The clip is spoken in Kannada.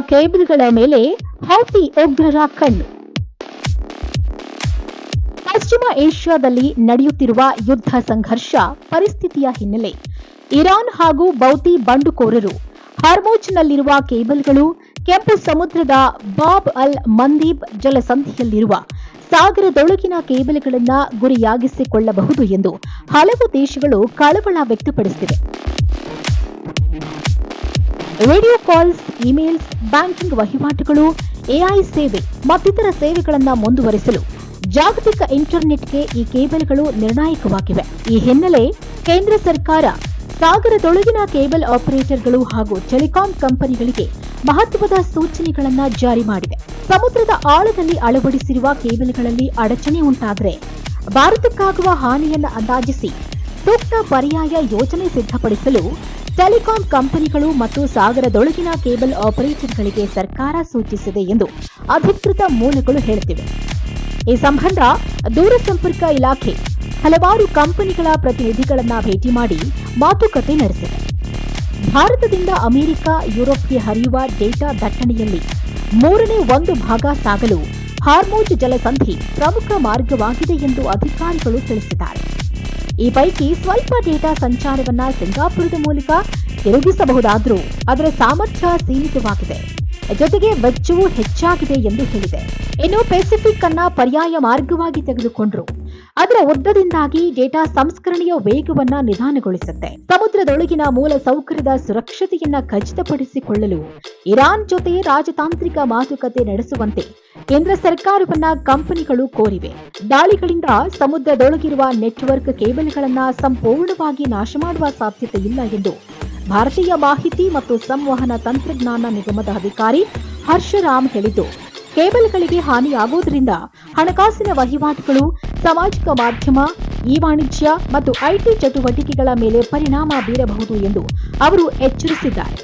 ಕೇಬಲ್ಗಳ ಮೇಲೆ ಹೌತಿ ಉಗ್ರರ ಕಣ್ಣು. ಪಶ್ಚಿಮ ಏಷ್ಯಾದಲ್ಲಿ ನಡೆಯುತ್ತಿರುವ ಯುದ್ಧ ಸಂಘರ್ಷ ಪರಿಸ್ಥಿತಿಯ ಹಿನ್ನೆಲೆ ಇರಾನ್ ಹಾಗೂ ಬೌತಿ ಬಂಡುಕೋರರು ಹಾರ್ಮೋಜ್ನಲ್ಲಿರುವ ಕೇಬಲ್ಗಳು, ಕೆಂಪು ಸಮುದ್ರದ ಬಾಬ್ ಅಲ್ ಮಂದೀಬ್ ಜಲಸಂಧಿಯಲ್ಲಿರುವ ಸಾಗರದೊಳಗಿನ ಕೇಬಲ್ಗಳನ್ನು ಗುರಿಯಾಗಿಸಿಕೊಳ್ಳಬಹುದು ಎಂದು ಹಲವು ದೇಶಗಳು ಕಳವಳ ವ್ಯಕ್ತಪಡಿಸಿವೆ. ರೇಡಿಯೋ ಕಾಲ್ಸ್, ಇಮೇಲ್ಸ್, ಬ್ಯಾಂಕಿಂಗ್ ವಹಿವಾಟುಗಳು, ಎಐ ಸೇವೆ ಮತ್ತಿತರ ಸೇವೆಗಳನ್ನು ಮುಂದುವರಿಸಲು ಜಾಗತಿಕ ಇಂಟರ್ನೆಟ್ಗೆ ಈ ಕೇಬಲ್ಗಳು ನಿರ್ಣಾಯಕವಾಗಿವೆ. ಈ ಹಿನ್ನೆಲೆ ಕೇಂದ್ರ ಸರ್ಕಾರ ಸಾಗರದೊಳಗಿನ ಕೇಬಲ್ ಆಪರೇಟರ್ಗಳು ಹಾಗೂ ಟೆಲಿಕಾಂ ಕಂಪನಿಗಳಿಗೆ ಮಹತ್ವದ ಸೂಚನೆಗಳನ್ನು ಜಾರಿ ಮಾಡಿದೆ. ಸಮುದ್ರದ ಆಳದಲ್ಲಿ ಅಳವಡಿಸಿರುವ ಕೇಬಲ್ಗಳಲ್ಲಿ ಅಡಚಣೆ ಉಂಟಾದರೆ ಭಾರತಕ್ಕಾಗುವ ಹಾನಿಯನ್ನು ಅಂದಾಜಿಸಿ ಸೂಕ್ತ ಪರ್ಯಾಯ ಯೋಜನೆ ಸಿದ್ಧಪಡಿಸಲು ಟೆಲಿಕಾಂ ಕಂಪನಿಗಳು ಮತ್ತು ಸಾಗರದೊಳಗಿನ ಕೇಬಲ್ ಆಪರೇಟರ್ಗಳಿಗೆ ಸರ್ಕಾರ ಸೂಚಿಸಿದೆ ಎಂದು ಅಧಿಕೃತ ಮೂಲಗಳು ಹೇಳುತ್ತಿವೆ. ಈ ಸಂಬಂಧ ದೂರಸಂಪರ್ಕ ಇಲಾಖೆ ಹಲವಾರು ಕಂಪನಿಗಳ ಪ್ರತಿನಿಧಿಗಳನ್ನ ಭೇಟಿ ಮಾಡಿ ಮಾತುಕತೆ ನಡೆಸಿದೆ. ಭಾರತದಿಂದ ಅಮೆರಿಕ, ಯುರೋಪ್ಗೆ ಹರಿಯುವ ಡೇಟಾ ದಟ್ಟಣೆಯಲ್ಲಿ 1/3 ಭಾಗ ಸಾಗಲು ಹಾರ್ಮೋಜ್ ಜಲಸಂಧಿ ಪ್ರಮುಖ ಮಾರ್ಗವಾಗಿದೆ ಎಂದು ಅಧಿಕಾರಿಗಳು ತಿಳಿಸಿದ್ದಾರೆ. ಈ ಪೈಕಿ ಸ್ವಲ್ಪ ಡೇಟಾ ಸಂಚಾರವನ್ನ ಸಿಂಗಾಪುರದ ಮೂಲಕ ತಿರುಗಿಸಬಹುದಾದರೂ ಅದರ ಸಾಮರ್ಥ್ಯ ಸೀಮಿತವಾಗಿದೆ, ಜೊತೆಗೆ ವೆಚ್ಚವೂ ಹೆಚ್ಚಾಗಿದೆ ಎಂದು ಹೇಳಿದೆ. ಇನ್ನು ಪೆಸಿಫಿಕ್ ಅನ್ನ ಪರ್ಯಾಯ ಮಾರ್ಗವಾಗಿ ತೆಗೆದುಕೊಂಡರು ಅದರ ಉದ್ದದಿಂದಾಗಿ ಡೇಟಾ ಸಂಸ್ಕರಣೆಯ ವೇಗವನ್ನ ನಿಧಾನಗೊಳಿಸುತ್ತೆ. ಸಮುದ್ರದೊಳಗಿನ ಮೂಲ ಸೌಕರ್ಯದ ಸುರಕ್ಷತೆಯನ್ನ ಖಚಿತಪಡಿಸಿಕೊಳ್ಳಲು ಇರಾನ್ ಜೊತೆ ರಾಜತಾಂತ್ರಿಕ ಮಾತುಕತೆ ನಡೆಸುವಂತೆ ಕೇಂದ್ರ ಸರ್ಕಾರವನ್ನ ಕಂಪನಿಗಳು ಕೋರಿವೆ. ದಾಳಿಗಳಿಂದ ಸಮುದ್ರದೊಳಗಿರುವ ನೆಟ್ವರ್ಕ್ ಕೇಬಲ್ಗಳನ್ನ ಸಂಪೂರ್ಣವಾಗಿ ನಾಶ ಮಾಡುವ ಸಾಧ್ಯತೆ ಇಲ್ಲ ಎಂದು ಭಾರತೀಯ ಮಾಹಿತಿ ಮತ್ತು ಸಂವಹನ ತಂತ್ರಜ್ಞಾನ ನಿಗಮದ ಅಧಿಕಾರಿ ಹರ್ಷರಾಮ್ ಹೇಳಿದ್ದು, ಕೇಬಲ್ಗಳಿಗೆ ಹಾನಿಯಾಗುವುದರಿಂದ ಹಣಕಾಸಿನ ವಹಿವಾಟುಗಳು, ಸಾಮಾಜಿಕ ಮಾಧ್ಯಮ, ಇ-ವಾಣಿಜ್ಯ ಮತ್ತು ಐಟಿ ಚಟುವಟಿಕೆಗಳ ಮೇಲೆ ಪರಿಣಾಮ ಬೀರಬಹುದು ಎಂದು ಅವರು ಎಚ್ಚರಿಸಿದ್ದಾರೆ.